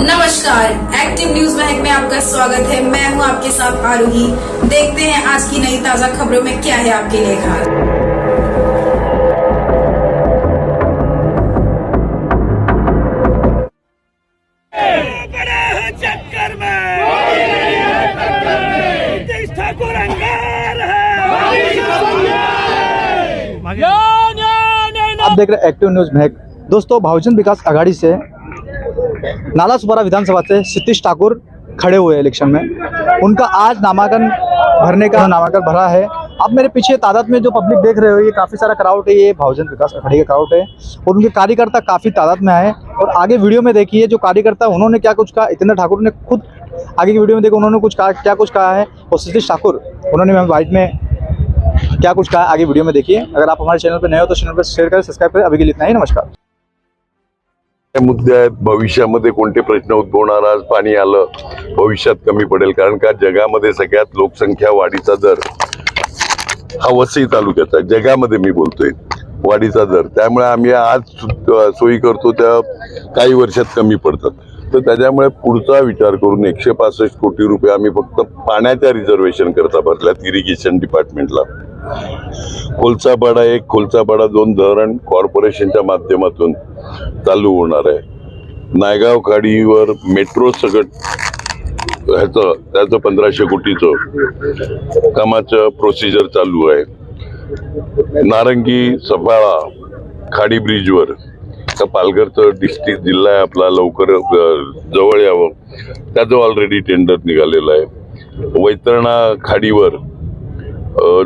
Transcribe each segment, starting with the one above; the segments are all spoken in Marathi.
नमस्कार, एक्टिव न्यूज महक में आपका स्वागत है। मैं हूं आपके साथ आरोही। देखते हैं आज की नई ताजा खबरों में क्या है आपके लिए खास। चक्कर में नीतीश ठाकुर अंगार है। आप देख रहे हैं एक्टिव न्यूज महक। दोस्तों, बहुजन विकास आघाड़ी से नालासोपारा विधानसभा से नीतीश ठाकुर खड़े हुए इलेक्शन में। उनका आज नामांकन भरने का नामांकन भरा है। आप मेरे पीछे तादाद में जो पब्लिक देख रहे हो, ये काफ़ी सारा क्राउड है। ये बहुजन विकास आघाड़ी का क्राउड है और उनके कार्यकर्ता काफ़ी तादाद में आए। और आगे वीडियो में देखिए जो कार्यकर्ता उन्होंने क्या कुछ कहा। इतने ठाकुर ने खुद आगे की वीडियो में देखो उन्होंने कुछ कहा, क्या कुछ कहा है। और नीतीश ठाकुर उन्होंने मैं वाइट में क्या कुछ कहा, आगे वीडियो में देखिए। अगर आप हमारे चैनल पर नए हो तो चैनल पर शेयर करें, सब्सक्राइब करें। अभी के लिए इतना ही, नमस्कार। मुद्दे आहेत, भविष्यामध्ये कोणते प्रश्न उद्भवणार, आज पाणी आलं भविष्यात कमी पडेल, कारण का जगामध्ये सगळ्यात लोकसंख्या वाढीचा दर हा वसई तालुक्याचा जगामध्ये मी बोलतोय वाढीचा दर, त्यामुळे आम्ही आज सोयी करतो त्या काही वर्षात कमी पडतात। तर त्याच्यामुळे पुढचा विचार करून 165 कोटी रुपये आम्ही फक्त पाण्याच्या रिझर्वेशन करता भरल्यात इरिगेशन डिपार्टमेंटला। कोलचापाडा 1 कोलचापाडा 2 धरण कॉर्पोरेशनच्या माध्यमातून चालू होणार आहे। नायगाव खाडीवर मेट्रो सगट त्याचं 1500 कोटीचं कामाचं प्रोसिजर चालू आहे। नारंगी सफाळा खाडी ब्रिजवर पालघरचं डिस्ट्रिक्ट जिल्हा आहे आपला, लवकर जवळ यावं त्याचं ऑलरेडी टेंडर निघालेलं आहे। वैतरणा खाडीवर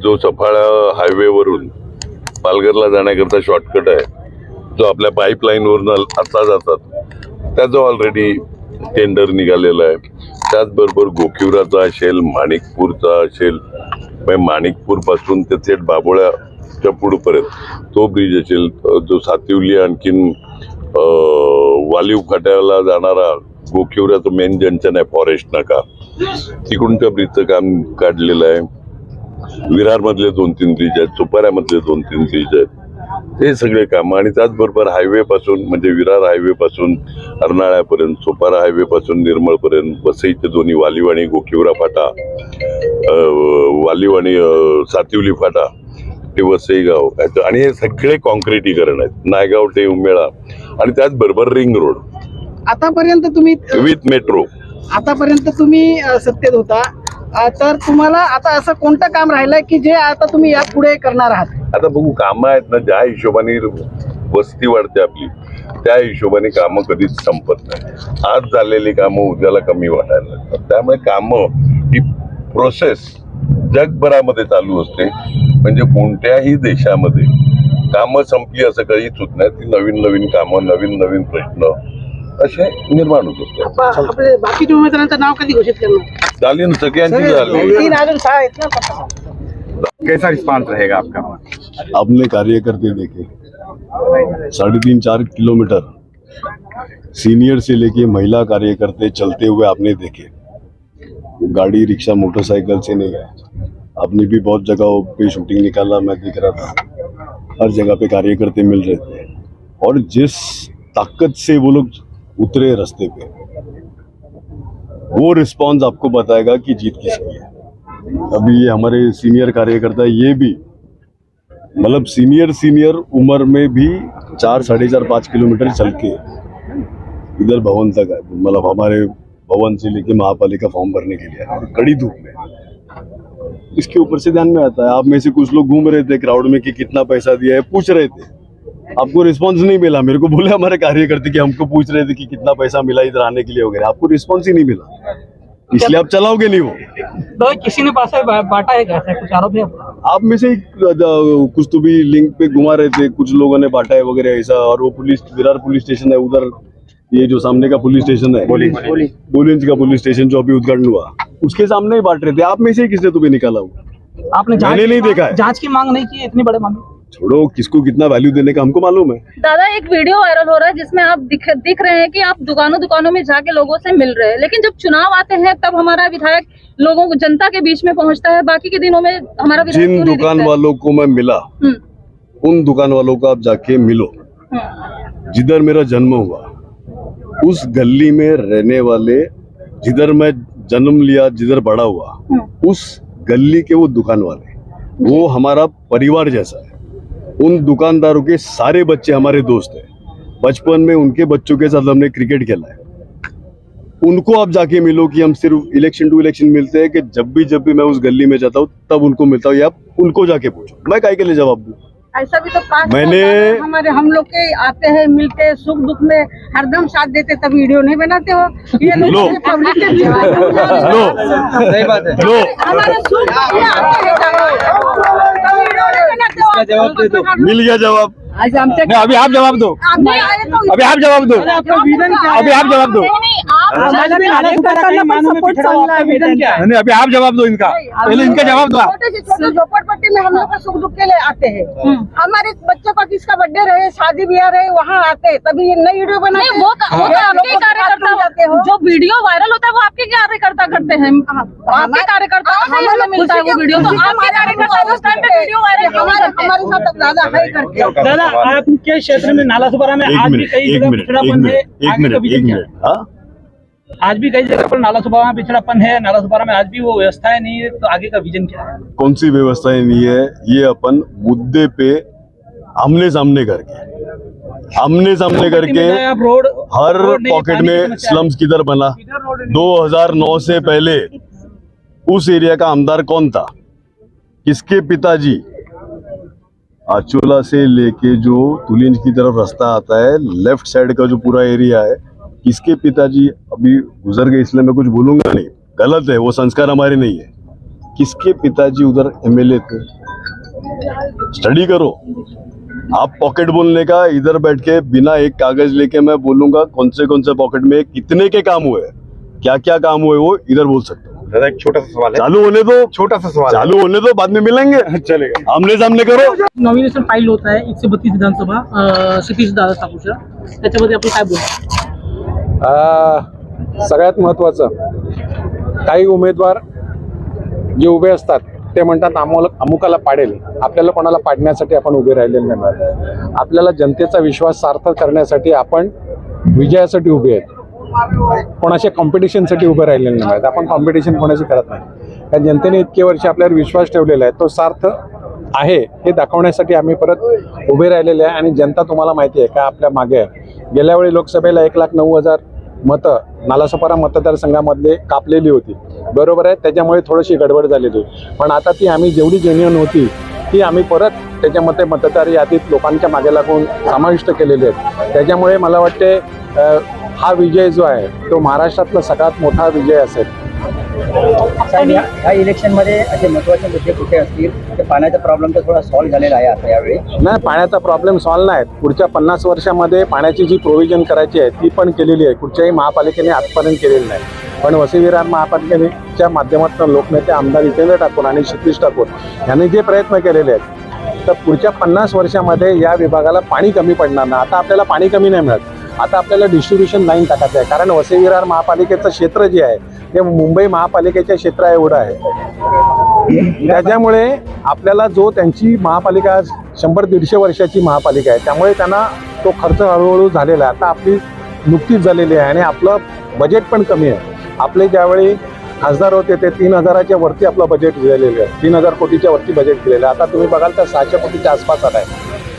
जो सफाळा हायवेवरून पालघरला जाण्याकरता शॉर्टकट आहे, जो आपल्या पाईपलाईनवरून आता जातात त्याचं ऑलरेडी टेंडर निघालेलं आहे। त्याचबरोबर गोखिवराचा असेल, माणिकपूरचा असेल, माणिकपूर पासून ते थेट बाबोळ्याच्या पुढपर्यंत तो ब्रिज असेल, जो सातिवली आणखीन वालीव फाट्याला जाणारा गोखिवराचं मेन जंक्शन आहे फॉरेस्ट नाका, तिकडून त्या ब्रिजचं काम काढलेलं आहे। विरार मधले 2-3 ब्रिज आहेत, चोपाऱ्यामधले 2-3 ब्रिज आहेत, हे सगळे काम। आणि त्याचबरोबर हायवे पासून म्हणजे विरार हायवे पासून अर्नाळ्यापर्यंत, चोपारा हायवे पासून निर्मळ पर्यंत, वसईचे दोन्ही वालीव आणि गोखिवरा फाटा, वालीव आणि सातिवली फाटा ते वसई गाव, आणि हे सगळे कॉन्क्रिटीकरण आहेत। नायगाव ते उमेळा आणि त्याचबरोबर रिंग रोड आतापर्यंत तुम्ही विथ मेट्रो आतापर्यंत तुम्ही सत्तेत होता, तर तुम्हाला आता असं कोणतं काम राहिलंय की जे आता तुम्ही यापुढे करणार आहात? आता बघू, कामं आहेत ना, ज्या हिशोबाने वस्ती वाढते आपली त्या हिशोबाने कामं कधीच संपत नाही। आज झालेली कामं उद्याला कमी वाटायला लागतात, त्यामुळे कामं ही प्रोसेस जगभरामध्ये चालू असते। म्हणजे कोणत्याही देशामध्ये कामं संपली असं कधीच होत नाही। ती नवीन नवीन कामं, नवीन नवीन प्रश्न असे निर्माण होत असतात। आपले बाकीच्या उमेदवारांचं नाव कधी घोषित करणार? झाली ना सगळ्यांची झाली। 3 अजून 6 आहेत ना। कैसा रिस्पॉन्स रहेगा आपका? आपने कार्यकर्ते देखे 3.5-4 किलोमीटर सीनियर से लेके महिला कार्यकर्ते चलते हुए आपने देखे। गाड़ी रिक्शा मोटरसाइकिल से नहीं गए। आपने भी बहुत जगहों पे शूटिंग निकाला, मैं देख रहा था। हर जगह पे कार्यकर्ते मिल रहे थे और जिस ताकत से वो लोग उतरे रास्ते पे, वो रिस्पॉन्स आपको बताएगा कि जीत किसकी है। अभी ये हमारे सीनियर कार्यकर्ता, ये भी मतलब सीनियर उम्र में भी 4-4.5 किलोमीटर चल के इधर भवन तक आए, मतलब हमारे भवन से लेके महापालिका फॉर्म भरने के लिए आए, कड़ी धूप में। इसके ऊपर से ध्यान में आता है, आप में से कुछ लोग घूम रहे थे क्राउड में कि कितना पैसा दिया है, पूछ रहे थे, आपको रिस्पांस नहीं मिला। मेरे को बोले हमारे कार्यकर्ता कि हमको पूछ रहे थे कि कितना पैसा मिला इधर आने के लिए वगैरह, आपको रिस्पांस ही नहीं मिला, इसलिए आप चलाओगे नहीं। वो तो किसी ने पैसा बांटा है, कैसा कुछ आरोप है? आप में से ही कुछ तो भी लिंक पे घुमा रहे थे, कुछ लोगों ने बांटा है वगैरह ऐसा। और वो विरार पुलिस स्टेशन है उधर, ये जो सामने का पुलिस स्टेशन है बोलिंज का पुलिस स्टेशन जो अभी उद्घाटन हुआ, उसके सामने ही बांट रहे थे। आप में से ही किसने तुम्हें निकाला? वो आपने मैंने नहीं देखा है। जांच की मांग नहीं की इतनी बड़े मामले? छोड़ो, किसको कितना वैल्यू देने का हमको मालूम है। दादा, एक वीडियो वायरल हो रहा है जिसमें आप दिख रहे हैं कि आप दुकानों में जाके लोगों से मिल रहे हैं, लेकिन जब चुनाव आते हैं तब हमारा विधायक लोगों को, जनता के बीच में पहुंचता है, बाकी के दिनों में हमारा विधायक जिन दुकान वालों को मैं मिला उन दुकान वालों को आप जाके मिलो। जिधर मेरा जन्म हुआ उस गली में रहने वाले, जिधर मैं जन्म लिया, जिधर बड़ा हुआ, उस गली के वो दुकान वाले, वो हमारा परिवार जैसा है। उन दुकानदारों के सारे बच्चे हमारे दोस्त हैं। बचपन में उनके बच्चों के साथ हमने क्रिकेट खेला है। उनको आप जाके मिलो कि हम सिर्फ इलेक्शन टू इलेक्शन मिलते हैं, कि जब भी मैं उस गली में जाता हूँ तब उनको मिलता हूँ, या उनको जाके पूछो, मैं काहे के लिए जवाब दूं? ऐसा भी तो मैंने- हमारे हम लोग के आते हैं, मिलते हैं, सुख दुख में हरदम साथ देते, तब वीडियो नहीं बनाते हो। ये लोग लो। पब्लिक के बीच में लो, सही बात है। लो, हमारे सुख दुख में आते हैं, तब वीडियो नहीं बनाते हो। मिल गया जवाब। आज हमसे नहीं, अभी आप जवाब दो, आप नहीं आए तो अभी आप जवाब दो, अभी आप जवाब दो, सपोर्ट चल रहा है, विजन क्या है? नहीं अभी आप जवाब दो इनका, पहले इनका जवाब दो आप। छोटे से छोटे झोपड़पट्टी में हम लोग का सुख दुख के लिए आते हैं। हमारे बच्चों का किसका बर्थडे रहे, शादी ब्याह रहे, वहाँ आते हैं, तभी ये नई वीडियो बनाते नहीं, वो तो आपके कार्यकर्ता जाते हो। जो वीडियो वायरल होता है वो आपके कार्यकर्ता करते हैं। आपके कार्यकर्ता हमें मिलता है वो वीडियो, तो आपके कार्यकर्ता उस टाइम पे वीडियो वायरल क्यों नहीं करते? हमारे साथ ज्यादा है करके। दादा, आपके क्षेत्र में नाला सुपारा में आज भी कई जगह पिछड़ापन है, आगे का विजन क्या है? हाँ, आज भी कई जगह पर नाला सुपारा में पिछड़ापन है, नाला सुपारा में आज भी वो व्यवस्थाएं नहीं है, तो आगे का विजन क्या है? कौन सी व्यवस्थाएं नहीं है, ये अपन मुद्दे पे आमने सामने करके आप रोड हर रोड नहीं, पॉकेट पानी की में समस्या स्लम्स किधर बना। 2009 से पहले उस एरिया का आमदार कौन था? किसके पिताजी? आचोला से लेके जो तुलिंज की तरफ रास्ता आता है, लेफ्ट साइड का जो पूरा एरिया है, किसके पिताजी अभी गुजर गए, इसलिए मैं कुछ बोलूंगा नहीं, गलत है, वो संस्कार हमारे नहीं है। किसके पिताजी उधर एमएलए थे? स्टडी करो। आप पॉकेट बोलने का, इधर बैठ के बिना एक कागज लेके मैं बोलूंगा कौन से पॉकेट में कितने के काम हुए, क्या क्या काम हुए, वो इधर बोल सकते हो। दादा एक छोटा सा सवाल है, चालू होने दो, छोटा सा सवाल चालू होने दो, बाद में मिलेंगे, चलेगा। आमने सामने करो। नॉमिनेशन फाईल होत आहे 132 विधानसभा सतीश दादा ठाकूरच्या, त्याच्यामध्ये आपण काय बोलतो? सगळ्यात महत्त्वाचं, काही उमेदवार जे उभे असतात ते म्हणतात अमुकाला पाडेल, आपल्याला कोणाला पाडण्यासाठी आपण उभे राहिलेले नाही। आपल्याला जनतेचा विश्वास सार्थ करण्यासाठी आपण विजयासाठी उभे आहेत, कोणाच्या कॉम्पिटिशनसाठी उभे राहिलेले नाहीत। आपण कॉम्पिटिशन कोणाशी करत नाही, कारण जनतेने इतके वर्ष आपल्यावर विश्वास ठेवलेला आहे, तो सार्थ आहे हे दाखवण्यासाठी आम्ही परत उभे राहिलेले आहे। आणि जनता तुम्हाला माहिती आहे का आपल्या मागे आहे। गेल्या वेळी लोकसभेला 1,09,000 मतं नालासोपारा मतदारसंघामधले कापलेली होती, बरोबर आहे, त्याच्यामुळे थोडीशी गडबड झालेली, पण आता ती आम्ही जेवढी जेन्युइन होती ती आम्ही परत त्याच्यामध्ये मतदार यादीत लोकांच्या मागे लागून समाविष्ट केलेले आहेत। त्याच्यामुळे मला वाटते हा विजय जो आहे तो महाराष्ट्रातला सगळ्यात मोठा विजय असेल। ह्या इलेक्शन मध्ये असे महत्त्वाचे मुद्दे कुठे असतील? ते पाण्याचा प्रॉब्लेम तर थोडा सॉल्व्ह झालेला आहे आता यावेळी। नाही, पाण्याचा प्रॉब्लेम सॉल्व्ह नाही, पुढच्या 50 वर्षामध्ये पाण्याची जी प्रोव्हिजन करायची आहे ती पण केलेली आहे, कुठच्याही महापालिकेने आजपर्यंत केलेली नाही। पण वसई विरार महापालिकेच्या माध्यमातून लोकनेते आमदार जितेंद्र ठाकूर आणि सतीश ठाकूर यांनी जे प्रयत्न केलेले आहेत, तर पुढच्या 50 वर्षामध्ये या विभागाला पाणी कमी पडणार नाही। आता आपल्याला पाणी कमी नाही मिळत, आता आपल्याला डिस्ट्रीब्युशन लाईन टाकायचं आहे, कारण वसई विरार महापालिकेचं क्षेत्र जे आहे ते मुंबई महापालिकेच्या क्षेत्रा एवढं आहे। त्याच्यामुळे आपल्याला जो त्यांची महापालिका 100-150 वर्षाची महापालिका आहे, त्यामुळे त्यांना तो खर्च हळूहळू झालेला आहे। आता आपली नुकतीच झालेली आहे आणि आपलं बजेट पण कमी आहे। आपले ज्यावेळी खासदार होते ते 3,000च्या वरती आपलं बजेट दिलेलं आहे, 3,000 कोटीच्या वरती बजेट दिलेलं आहे। आता तुम्ही बघाल तर 600 कोटीच्या आसपास आला आहे,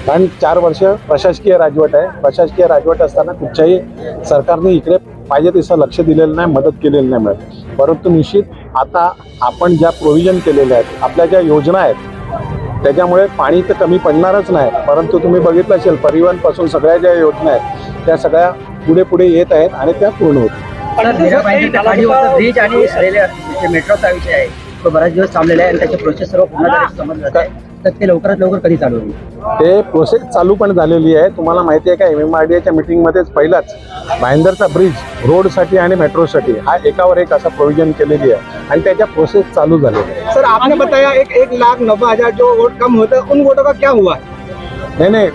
कारण 4 वर्ष प्रशासकीय राजवट आहे। प्रशासकीय राजवट असताना कुठच्याही सरकारने इकडे पाहिजे तसं लक्ष दिलेलं नाही, मदत केलेली नाही मिळत। परंतु निश्चित आता आपण ज्या प्रोव्हिजन केलेल्या आहेत, आपल्या ज्या योजना आहेत, त्याच्यामुळे पाणी तर कमी पडणारच नाही। परंतु तुम्ही बघितलं असेल परिवहनपासून सगळ्या ज्या योजना आहेत त्या सगळ्या पुढे पुढे येत आहेत आणि त्या पूर्ण होतील। ब्रिज आणि मेट्रोचा विषय आहे, तो बराच दिवस थांबलेला आहे आणि त्याची प्रोसेस सर्व पूर्ण झाल्याचं समजलं जात आहे, तर ते लवकरात लवकर कधी चालू होईल? ते प्रोसेस चालू पण झालेली आहे। तुम्हाला माहिती आहे का, MMRDAच्या मीटिंगमध्येच पहिलाच भाईंदरचा ब्रिज रोडसाठी आणि मेट्रोसाठी हा एकावर एक असा प्रोव्हिजन केलेली आहे आणि त्याच्या प्रोसेस चालू झालेली आहे। सर, आपने बताया 1,90,000 जो वोट कम होता है, उन वोटों का क्या हुआ? नहीं,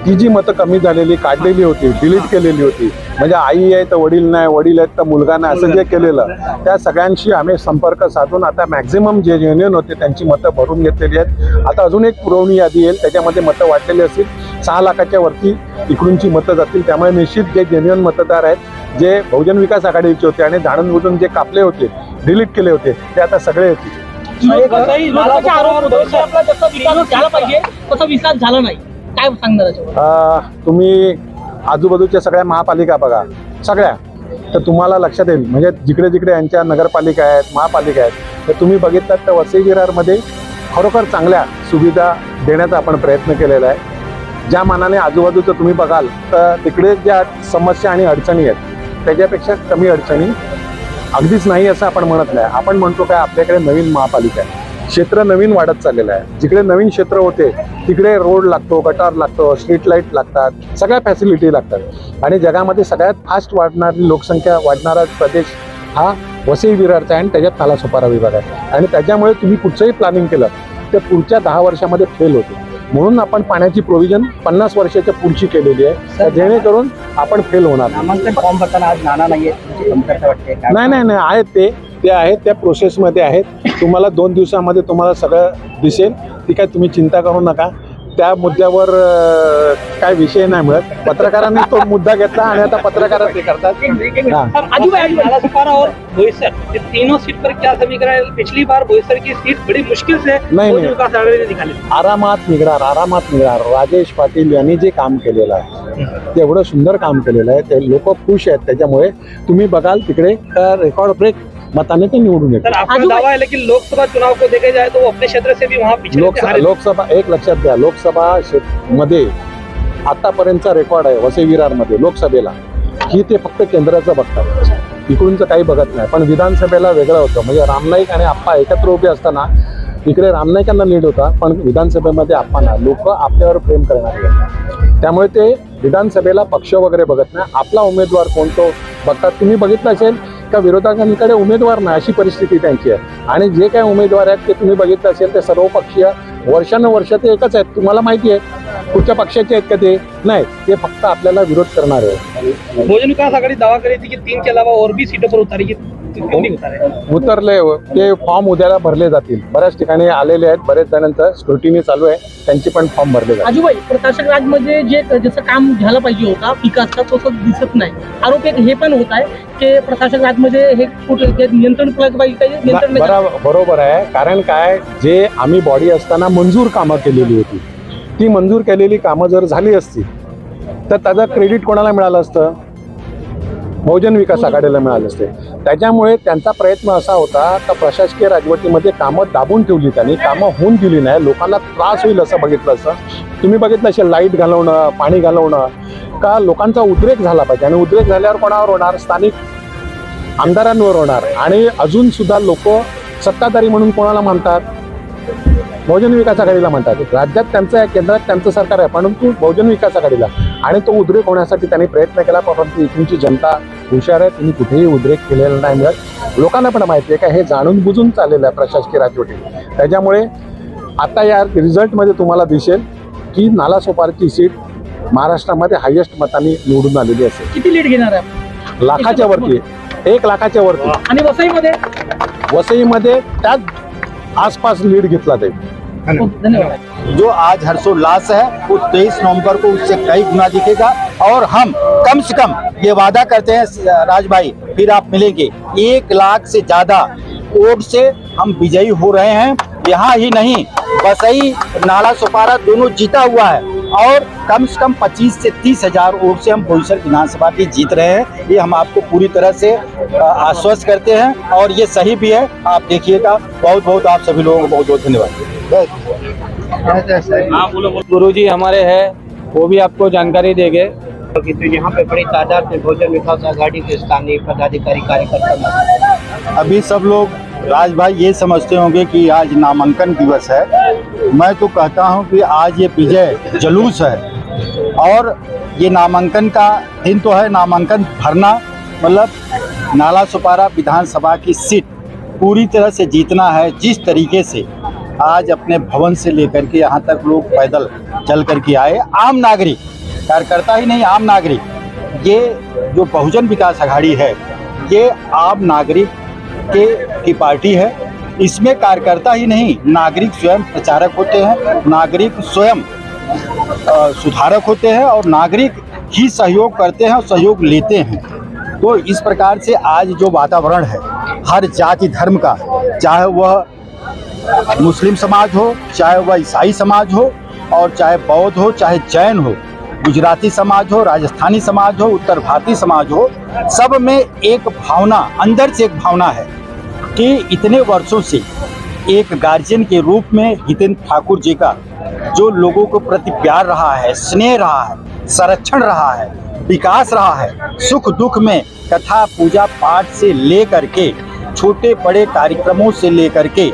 ती जी मतं कमी झालेली काढलेली होती, डिलीट केलेली होती, म्हणजे आई आहे तर वडील नाही, वडील आहेत तर मुलगा नाही, असं जे केलेलं, त्या सगळ्यांशी आम्ही संपर्क साधून आता मॅक्झिमम जे युनियन होते त्यांची मतं भरून घेतलेली आहेत. आता अजून एक पुरवणी यादी येईल, त्याच्यामध्ये मतं वाढलेली असतील. 6 लाखाच्या वरती इकडूनची मतं जातील. त्यामुळे निश्चित जे जेन्युअन मतदार आहेत, जे बहुजन विकास आघाडीचे होते आणि जाणून जे कापले होते, डिलीट केले होते, ते आता सगळे येतील. झाला पाहिजे तसा विकास झाला नाही, काय सांगणार याच्यावर? तुम्ही आजूबाजूच्या सगळ्या महापालिका बघा, सगळ्या, तर तुम्हाला लक्षात येईल. म्हणजे जिकडे जिकडे यांच्या नगरपालिका आहेत, महापालिका आहेत, तर तुम्ही बघितलात तर वसई विरारमध्ये खरोखर चांगल्या सुविधा देण्याचा आपण प्रयत्न केलेला आहे. ज्या मानाने आजूबाजूचं तुम्ही बघाल तर तिकडे ज्या समस्या आणि अडचणी आहेत त्याच्यापेक्षा कमी अडचणी अगदीच नाही असं आपण म्हणत नाही. आपण म्हणतो काय, आपल्याकडे नवीन महापालिका आहे, क्षेत्र नवीन वाढत चाललेलं आहे. जिकडे नवीन क्षेत्र होते तिकडे रोड लागतो, गटार लागतो, स्ट्रीट लाईट लागतात, सगळ्या फॅसिलिटी लागतात. आणि जगामध्ये सगळ्यात फास्ट वाढणारी लोकसंख्या वाढणारा प्रदेश हा वसई विरारचा आहे आणि त्याच्यात नालासोपारा विभाग आहे. आणि त्याच्यामुळे तुम्ही कुठचंही प्लॅनिंग केलं ते पुढच्या 10 वर्षामध्ये फेल होते. म्हणून आपण पाण्याची प्रोव्हिजन 50 वर्षाच्या पुढची केलेली आहे, जेणेकरून आपण फेल होणार नामांकन फॉर्म भरताना आज नाना नाहीये, कमतरता वाटते? नाही आहेत ते आहेत, त्या प्रोसेसमध्ये आहेत. तुम्हाला 2 दिवसामध्ये तुम्हाला सगळं दिसेल. ती काय तुम्ही चिंता करू नका. त्या मुद्द्यावर काय विषय नाही मिळत. पत्रकारांनी तो मुद्दा घेतला आणि आता पत्रकार ते करतात. नालासोपारा और बोईसर ये तीनों सीट पर क्या समीकरण है? पिछली बार बोईसर की सीट बड़ी मुश्किल से नहीं विकास आघाड़ी ने निकाली. आरामात निघणार. राजेश पाटील यांनी जे काम केलेलं आहे ते एवढं सुंदर काम केलेलं आहे, ते लोक खुश आहेत. त्याच्यामुळे तुम्ही बघाल तिकडे रेकॉर्ड ब्रेक मताने ते निवडून येतात. आपका दावा है लेकिन लोकसभा चुनाव को देखे जाए तो वो अपने क्षेत्र से भी वहाँ पिछड़े थे, हारे थे. लोकसभा एक लक्षात घ्या, लोकसभा मध्ये आतापर्यंतचा रेकॉर्ड आहे वसई विरारमध्ये लोकसभेला की ते फक्त केंद्राचं बघतात, इकडूनचं काही बघत नाही. पण विधानसभेला वेगळं होतं. म्हणजे रामनाईक आणि आप्पा एकत्र उभे असताना इकडे रामनाईकांना लीड होता, पण विधानसभेमध्ये आप्पांना लोक आपल्यावर प्रेम करणारे आहेत. त्यामुळे ते विधानसभेला पक्ष वगैरे बघत नाही, आपला उमेदवार कोणतो बघतात. तुम्ही बघितलं असेल का विरोधकांकडे उमेदवार नाही अशी परिस्थिती त्यांची आहे. आणि जे काही उमेदवार आहेत ते तुम्ही बघितलं असेल ते सर्व पक्षीय वर्षानुवर्ष ते एकच आहेत. तुम्हाला माहिती आहे कुठच्या पक्षाचे आहेत का ते? नाही, ते फक्त आपल्याला विरोध करणार आहे. बहुजन विकास आघाड़ी दावा करी थी कि 3 के अलावा और भी सीटों पर उतारेगी, क्यों नहीं उतारे? उतरले ते फॉर्म उद्याला भरले जातील. बऱ्याच ठिकाणी आलेले आहेत, बरेच जणांचं स्क्रुटिनी चालू आहे, त्यांची पण फॉर्म भरले जातील. आजूबाई प्रशासक राजमध्ये जे जसं काम झालं पाहिजे होता विकासचा तसं दिसत नाही. आरोप एक हे पण होत आहे की प्रशासक राजमध्ये हे कुठे नियंत्रण केलं पाहिजे, काही नियंत्रण नाही. बरोबर आहे. कारण काय, जे आम्ही बॉडी असताना मंजूर कामं केलेली होती, ती मंजूर केलेली कामं जर झाली असती तर त्याचं क्रेडिट कोणाला मिळालं असतं? बहुजन विकास आघाडीला मिळाले असते. त्याच्यामुळे त्यांचा प्रयत्न असा होता का प्रशासकीय राजवटीमध्ये कामं दाबून ठेवली, त्यांनी कामं होऊन दिली नाही, लोकांना त्रास होईल असं बघितलं असं. तुम्ही बघितलं असेल लाईट घालवणं, पाणी घालवणं, का लोकांचा उद्रेक झाला पाहिजे. आणि उद्रेक झाल्यावर कोणावर होणार? स्थानिक आमदारांवर होणार. आणि अजून सुद्धा लोक सत्ताधारी म्हणून कोणाला म्हणतात? बहुजन विकास आघाडीला म्हणतात. राज्यात त्यांचं आहे, केंद्रात त्यांचं सरकार आहे, परंतु बहुजन विकास आघाडीला. आणि तो उद्रेक होण्यासाठी त्यांनी प्रयत्न केला, परंतु इथूनची जनता हुशार आहे, त्यांनी कुठेही उद्रेक केलेला नाही मिळत. लोकांना पण माहिती आहे का हे जाणून बुजून चाललेलं आहे प्रशासकीय राजवटी. त्याच्यामुळे आता या रिझल्टमध्ये तुम्हाला दिसेल की नालासोपाराची सीट महाराष्ट्रामध्ये हायेस्ट मतांनी निवडून आलेली असेल. किती लीड घेणार आहे? लाखाच्या वरती, 1 लाखाच्या वरती. आणि वसईमध्ये त्याच आसपास लीड घेतला जाईल. धन्यवाद. जो आज हर्षोल्लास है वो 23 नवंबर को उससे कई गुना दिखेगा. और हम कम से कम ये वादा करते हैं राज भाई, फिर आप मिलेंगे, 1 लाख से ज्यादा वोट से हम विजयी हो रहे हैं. यहाँ ही नहीं, वसई नालासोपारा दोनों जीता हुआ है और कम से कम 25 से 30 हजार वोट से हम बोईसर विधानसभा की जीत रहे हैं. ये हम आपको पूरी तरह से आश्वस्त करते हैं और ये सही भी है. आप देखिएगा. बहुत बहुत आप सभी लोगों को बहुत बहुत धन्यवाद. गुरुजी हमारे हैं, वो भी आपको जानकारी देंगे. तो यहाँ पे बड़ी तादाद में बहुजन विकास आघाड़ी के स्थानीय पदाधिकारी कार्यकर्ता. अभी सब लोग राज भाई ये समझते होंगे कि आज नामांकन दिवस है. मैं तो कहता हूं कि आज ये विजय जुलूस है और ये नामांकन का दिन तो है. नामांकन भरना मतलब नालासोपारा विधानसभा की सीट पूरी तरह से जीतना है. जिस तरीके से आज अपने भवन से लेकर के यहाँ तक लोग पैदल चल करके आए। आम नागरिक, कार्यकर्ता ही नहीं, आम नागरिक, ये जो बहुजन विकास आघाड़ी है ये आम नागरिक की पार्टी है। इसमें कार्यकर्ता ही नहीं, नागरिक स्वयं प्रचारक होते हैं, नागरिक स्वयं सुधारक होते हैं और नागरिक ही सहयोग करते हैं और सहयोग लेते हैं। तो इस प्रकार से आज जो वातावरण है हर जाति धर्म का, चाहे वह मुस्लिम समाज हो, चाहे वह ईसाई समाज हो, और चाहे बौद्ध हो, चाहे जैन हो, गुजराती समाज हो, राजस्थानी समाज हो, उत्तर भारतीय समाज हो, सब में एक भावना, अंदर से एक भावना है कि इतने वर्षों से एक गार्जियन के रूप में हितेंद्र ठाकुर जी का जो लोगों को प्रति प्यार रहा है, स्नेह रहा है, संरक्षण रहा है, विकास रहा है, सुख दुख में कथा पूजा पाठ से लेकर के छोटे बड़े कार्यक्रमों से लेकर के